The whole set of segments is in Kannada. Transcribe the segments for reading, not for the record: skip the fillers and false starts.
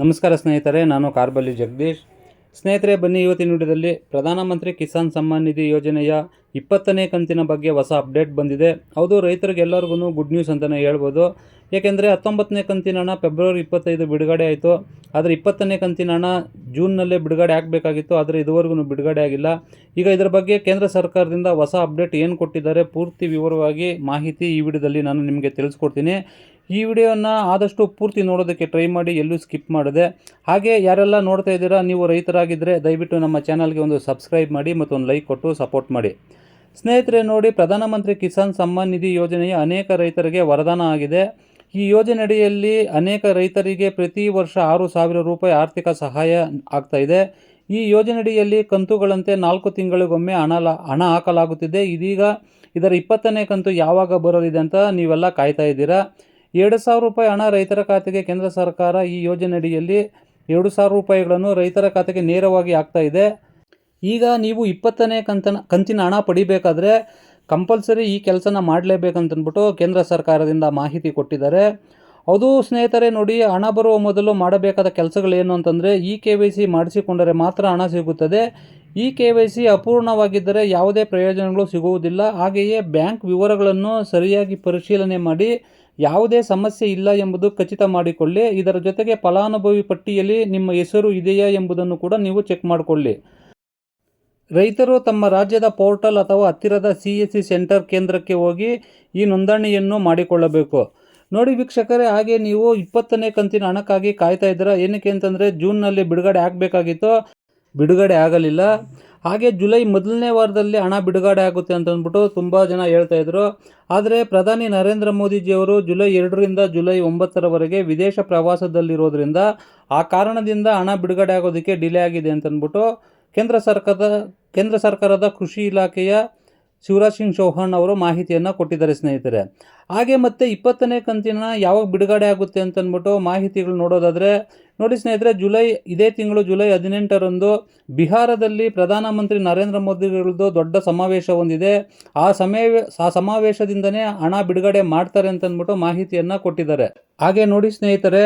ನಮಸ್ಕಾರ ಸ್ನೇಹಿತರೆ, ನಾನು ಕಾರ್ಬಲ್ಲಿ ಜಗದೀಶ್. ಸ್ನೇಹಿತರೆ, ಬನ್ನಿ ಇವತ್ತಿನ ವಿಡಿಯೋದಲ್ಲಿ ಪ್ರಧಾನಮಂತ್ರಿ ಕಿಸಾನ್ ಸಮ್ಮಾನ್ ನಿಧಿ ಯೋಜನೆಯ 20ನೇ ಕಂತಿನ ಬಗ್ಗೆ ಹೊಸ ಅಪ್ಡೇಟ್ ಬಂದಿದೆ. ಹೌದು, ರೈತರಿಗೆಲ್ಲರಿಗೂ ಗುಡ್ ನ್ಯೂಸ್ ಅಂತಲೇ ಹೇಳ್ಬೋದು. ಏಕೆಂದರೆ 19ನೇ ಕಂತಿನ ಹಣ ಫೆಬ್ರವರಿ 25 ಬಿಡುಗಡೆ ಆಯಿತು. ಆದರೆ 20ನೇ ಕಂತಿನ ಹಣ ಜೂನ್ನಲ್ಲೇ ಬಿಡುಗಡೆ ಆಗಬೇಕಾಗಿತ್ತು. ಆದರೆ ಇದುವರೆಗೂ ಬಿಡುಗಡೆ ಆಗಿಲ್ಲ. ಈಗ ಇದರ ಬಗ್ಗೆ ಕೇಂದ್ರ ಸರ್ಕಾರದಿಂದ ಹೊಸ ಅಪ್ಡೇಟ್ ಏನು ಕೊಟ್ಟಿದ್ದಾರೆ, ಪೂರ್ತಿ ವಿವರವಾಗಿ ಮಾಹಿತಿ ಈ ವಿಡಿಯೋದಲ್ಲಿ ನಾನು ನಿಮಗೆ ತಿಳಿಸ್ಕೊಡ್ತೀನಿ. ಈ ವಿಡಿಯೋನ ಆದಷ್ಟು ಪೂರ್ತಿ ನೋಡೋದಕ್ಕೆ ಟ್ರೈ ಮಾಡಿ, ಎಲ್ಲೂ ಸ್ಕಿಪ್ ಮಾಡದೆ. ಹಾಗೆ ಯಾರೆಲ್ಲ ನೋಡ್ತಾ ಇದ್ದೀರಾ, ನೀವು ರೈತರಾಗಿದ್ದರೆ ದಯವಿಟ್ಟು ನಮ್ಮ ಚಾನಲ್ಗೆ ಒಂದು ಸಬ್ಸ್ಕ್ರೈಬ್ ಮಾಡಿ ಮತ್ತು ಒಂದು ಲೈಕ್ ಕೊಟ್ಟು ಸಪೋರ್ಟ್ ಮಾಡಿ. ಸ್ನೇಹಿತರೆ ನೋಡಿ, ಪ್ರಧಾನಮಂತ್ರಿ ಕಿಸಾನ್ ಸಮ್ಮಾನ್ ನಿಧಿ ಯೋಜನೆಯ ಅನೇಕ ರೈತರಿಗೆ ವರದಾನ ಆಗಿದೆ. ಈ ಯೋಜನೆಯಡಿಯಲ್ಲಿ ಅನೇಕ ರೈತರಿಗೆ ಪ್ರತಿ ವರ್ಷ 6,000 ರೂಪಾಯಿ ಆರ್ಥಿಕ ಸಹಾಯ ಆಗ್ತಾ ಇದೆ. ಈ ಯೋಜನೆಯಡಿಯಲ್ಲಿ ಕಂತುಗಳಂತೆ 4 ತಿಂಗಳಿಗೊಮ್ಮೆ ಹಣ ಹಾಕಲಾಗುತ್ತಿದೆ. ಇದೀಗ ಇದರ 20ನೇ ಕಂತು ಯಾವಾಗ ಬರಲಿದೆ ಅಂತ ನೀವೆಲ್ಲ ಕಾಯ್ತಾ ಇದ್ದೀರಾ. 2,000 ರೂಪಾಯಿ ಹಣ ರೈತರ ಖಾತೆಗೆ ಕೇಂದ್ರ ಸರ್ಕಾರ ಈ ಯೋಜನೆಯಡಿಯಲ್ಲಿ 2,000 ರೂಪಾಯಿಗಳನ್ನು ರೈತರ ಖಾತೆಗೆ ನೇರವಾಗಿ ಆಗ್ತಾ ಇದೆ. ಈಗ ನೀವು 20ನೇ ಕಂತಿನ ಹಣ ಪಡಿಬೇಕಾದ್ರೆ ಕಂಪಲ್ಸರಿ ಈ ಕೆಲಸನ ಮಾಡಲೇಬೇಕಂತಂದ್ಬಿಟ್ಟು ಕೇಂದ್ರ ಸರ್ಕಾರದಿಂದ ಮಾಹಿತಿ ಕೊಟ್ಟಿದ್ದಾರೆ. ಅದು ಸ್ನೇಹಿತರೆ ನೋಡಿ, ಹಣ ಬರುವ ಮೊದಲು ಮಾಡಬೇಕಾದ ಕೆಲಸಗಳೇನು ಅಂತಂದರೆ, KYC ಮಾಡಿಸಿಕೊಂಡರೆ ಮಾತ್ರ ಹಣ ಸಿಗುತ್ತದೆ. KYC ಅಪೂರ್ಣವಾಗಿದ್ದರೆ ಯಾವುದೇ ಪ್ರಯೋಜನಗಳು ಸಿಗುವುದಿಲ್ಲ. ಹಾಗೆಯೇ ಬ್ಯಾಂಕ್ ವಿವರಗಳನ್ನು ಸರಿಯಾಗಿ ಪರಿಶೀಲನೆ ಮಾಡಿ ಯಾವುದೇ ಸಮಸ್ಯೆ ಇಲ್ಲ ಎಂಬುದು ಖಚಿತ ಮಾಡಿಕೊಳ್ಳಿ. ಇದರ ಜೊತೆಗೆ ಫಲಾನುಭವಿ ಪಟ್ಟಿಯಲ್ಲಿ ನಿಮ್ಮ ಹೆಸರು ಇದೆಯಾ ಎಂಬುದನ್ನು ಕೂಡ ನೀವು ಚೆಕ್ ಮಾಡಿಕೊಳ್ಳಿ. ರೈತರು ತಮ್ಮ ರಾಜ್ಯದ ಪೋರ್ಟಲ್ ಅಥವಾ ಹತ್ತಿರದ CSC ಸೆಂಟರ್ ಕೇಂದ್ರಕ್ಕೆ ಹೋಗಿ ಈ ನೋಂದಣಿಯನ್ನು ಮಾಡಿಕೊಳ್ಳಬೇಕು. ನೋಡಿ ವೀಕ್ಷಕರೇ, ಹಾಗೆ ನೀವು 20ನೇ ಕಂತಿನ ಹಣಕ್ಕಾಗಿ ಕಾಯ್ತಾ ಇದ್ದೀರಾ. ಏನಕ್ಕೆ ಅಂತಂದರೆ ಜೂನ್ನಲ್ಲಿ ಬಿಡುಗಡೆ ಆಗಬೇಕಾಗಿತ್ತು, ಬಿಡುಗಡೆ ಆಗಲಿಲ್ಲ. ಹಾಗೆ ಜುಲೈ ಮೊದಲನೇ ವಾರದಲ್ಲಿ ಹಣ ಬಿಡುಗಡೆ ಆಗುತ್ತೆ ಅಂತಂದ್ಬಿಟ್ಟು ತುಂಬ ಜನ ಹೇಳ್ತಾ ಇದ್ರು. ಆದರೆ ಪ್ರಧಾನಿ ನರೇಂದ್ರ ಮೋದಿಜಿಯವರು ಜುಲೈ 2ರಿಂದ ಜುಲೈ 9ರವರೆಗೆ ವಿದೇಶ ಪ್ರವಾಸದಲ್ಲಿರೋದ್ರಿಂದ ಆ ಕಾರಣದಿಂದ ಹಣ ಬಿಡುಗಡೆ ಆಗೋದಕ್ಕೆ ಡಿಲೇ ಆಗಿದೆ ಅಂತಂದ್ಬಿಟ್ಟು ಕೇಂದ್ರ ಸರ್ಕಾರದ ಕೃಷಿ ಇಲಾಖೆಯ ಶಿವರಾಜ್ ಸಿಂಗ್ ಚೌಹಾಣ್ ಅವರು ಮಾಹಿತಿಯನ್ನು ಕೊಟ್ಟಿದ್ದಾರೆ ಸ್ನೇಹಿತರೆ. ಹಾಗೆ ಮತ್ತೆ 20ನೇ ಕಂತಿನ ಯಾವಾಗ ಬಿಡುಗಡೆ ಆಗುತ್ತೆ ಅಂತಂದ್ಬಿಟ್ಟು ಮಾಹಿತಿಗಳು ನೋಡೋದಾದರೆ ನೋಡಿ ಸ್ನೇಹಿತರೆ, ಇದೇ ತಿಂಗಳು ಜುಲೈ 18ರಂದು ಬಿಹಾರದಲ್ಲಿ ಪ್ರಧಾನಮಂತ್ರಿ ನರೇಂದ್ರ ಮೋದಿಗಳದ್ದು ದೊಡ್ಡ ಸಮಾವೇಶ ಹೊಂದಿದೆ. ಆ ಸಮಾವೇಶದಿಂದನೇ ಹಣ ಬಿಡುಗಡೆ ಮಾಡ್ತಾರೆ ಅಂತಂದ್ಬಿಟ್ಟು ಮಾಹಿತಿಯನ್ನು ಕೊಟ್ಟಿದ್ದಾರೆ. ಹಾಗೆ ನೋಡಿ ಸ್ನೇಹಿತರೆ,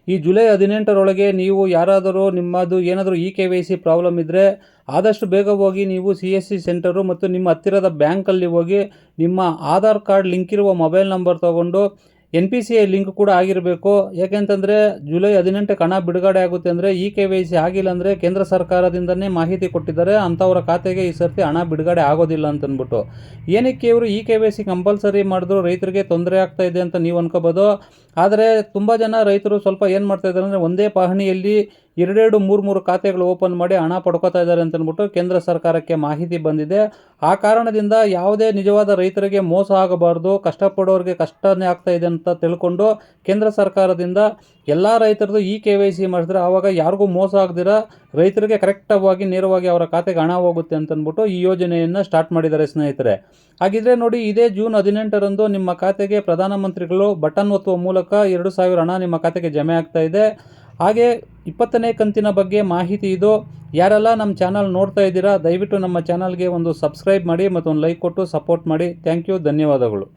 ಈ ಜುಲೈ 18ರೊಳಗೆ ನೀವು ಯಾರಾದರೂ ನಿಮ್ಮದು ಏನಾದರೂ KYC ಪ್ರಾಬ್ಲಮ್ ಇದ್ದರೆ ಆದಷ್ಟು ಬೇಗ ಹೋಗಿ ನೀವು CSC ಸೆಂಟರು ಮತ್ತು ನಿಮ್ಮ ಹತ್ತಿರದ ಬ್ಯಾಂಕಲ್ಲಿ ಹೋಗಿ ನಿಮ್ಮ ಆಧಾರ್ ಕಾರ್ಡ್ ಲಿಂಕ್ ಇರುವ ಮೊಬೈಲ್ ನಂಬರ್ ತೊಗೊಂಡು NPCI ಲಿಂಕ್ ಕೂಡ ಆಗಿರಬೇಕು. ಯಾಕೆಂತಂದರೆ ಜುಲೈ 18ಕ್ಕೆ ಹಣ ಬಿಡುಗಡೆ ಆಗುತ್ತೆ ಅಂದರೆ KYC ಆಗಿಲ್ಲ ಅಂದರೆ ಕೇಂದ್ರ ಸರ್ಕಾರದಿಂದನೇ ಮಾಹಿತಿ ಕೊಟ್ಟಿದ್ದಾರೆ, ಅಂಥವರ ಖಾತೆಗೆ ಈ ಸರ್ತಿ ಹಣ ಬಿಡುಗಡೆ ಆಗೋದಿಲ್ಲ ಅಂತಂದ್ಬಿಟ್ಟು. ಏನಕ್ಕೆ ಇವರು KYC ಕಂಪಲ್ಸರಿ ಮಾಡಿದ್ರು ರೈತರಿಗೆ ತೊಂದರೆ ಆಗ್ತಾ ಇದೆ ಅಂತ ನೀವು ಅನ್ಕೋಬೋದು. ಆದರೆ ತುಂಬ ಜನ ರೈತರು ಸ್ವಲ್ಪ ಏನು ಮಾಡ್ತಾ ಇದ್ದಾರೆ ಅಂದರೆ ಒಂದೇ ಪಹಣಿಯಲ್ಲಿ 2 3 ಖಾತೆಗಳು ಓಪನ್ ಮಾಡಿ ಹಣ ಪಡ್ಕೋತಾ ಇದ್ದಾರೆ ಅಂತಂದ್ಬಿಟ್ಟು ಕೇಂದ್ರ ಸರ್ಕಾರಕ್ಕೆ ಮಾಹಿತಿ ಬಂದಿದೆ. ಆ ಕಾರಣದಿಂದ ಯಾವುದೇ ನಿಜವಾದ ರೈತರಿಗೆ ಮೋಸ ಆಗಬಾರ್ದು, ಕಷ್ಟಪಡೋರಿಗೆ ಕಷ್ಟನೇ ಆಗ್ತಾ ಇದೆ ಅಂತ ತಿಳ್ಕೊಂಡು ಕೇಂದ್ರ ಸರ್ಕಾರದಿಂದ ಎಲ್ಲ ರೈತರದ್ದು KYC ಮಾಡಿದ್ರೆ ಆವಾಗ ಯಾರಿಗೂ ಮೋಸ ಆಗದಿರ ರೈತರಿಗೆ ಕರೆಕ್ಟಾಗಿ ನೇರವಾಗಿ ಅವರ ಖಾತೆಗೆ ಹಣ ಹೋಗುತ್ತೆ ಅಂತಂದ್ಬಿಟ್ಟು ಈ ಯೋಜನೆಯನ್ನು ಸ್ಟಾರ್ಟ್ ಮಾಡಿದ್ದಾರೆ ಸ್ನೇಹಿತರೆ. ಹಾಗಿದ್ರೆ ನೋಡಿ, ಇದೇ ಜೂನ್ 18ರಂದು ನಿಮ್ಮ ಖಾತೆಗೆ ಪ್ರಧಾನಮಂತ್ರಿಗಳು ಬಟನ್ ಒತ್ತುವ ಮೂಲಕ 2,000 ಹಣ ನಿಮ್ಮ ಖಾತೆಗೆ ಜಮೆ ಆಗ್ತಾ ಇದೆ. ಹಾಗೆ 20ನೇ ಕಂತಿನ ಬಗ್ಗೆ ಮಾಹಿತಿ ಇದು. ಯಾರೆಲ್ಲ ನಮ್ಮ ಚಾನಲ್ ನೋಡ್ತಾ ಇದ್ದೀರಾ ದಯವಿಟ್ಟು ನಮ್ಮ ಚಾನಲ್ಗೆ ಒಂದು ಸಬ್ಸ್ಕ್ರೈಬ್ ಮಾಡಿ ಮತ್ತು ಒಂದು ಲೈಕ್ ಕೊಟ್ಟು ಸಪೋರ್ಟ್ ಮಾಡಿ. ಥ್ಯಾಂಕ್ ಯು, ಧನ್ಯವಾದಗಳು.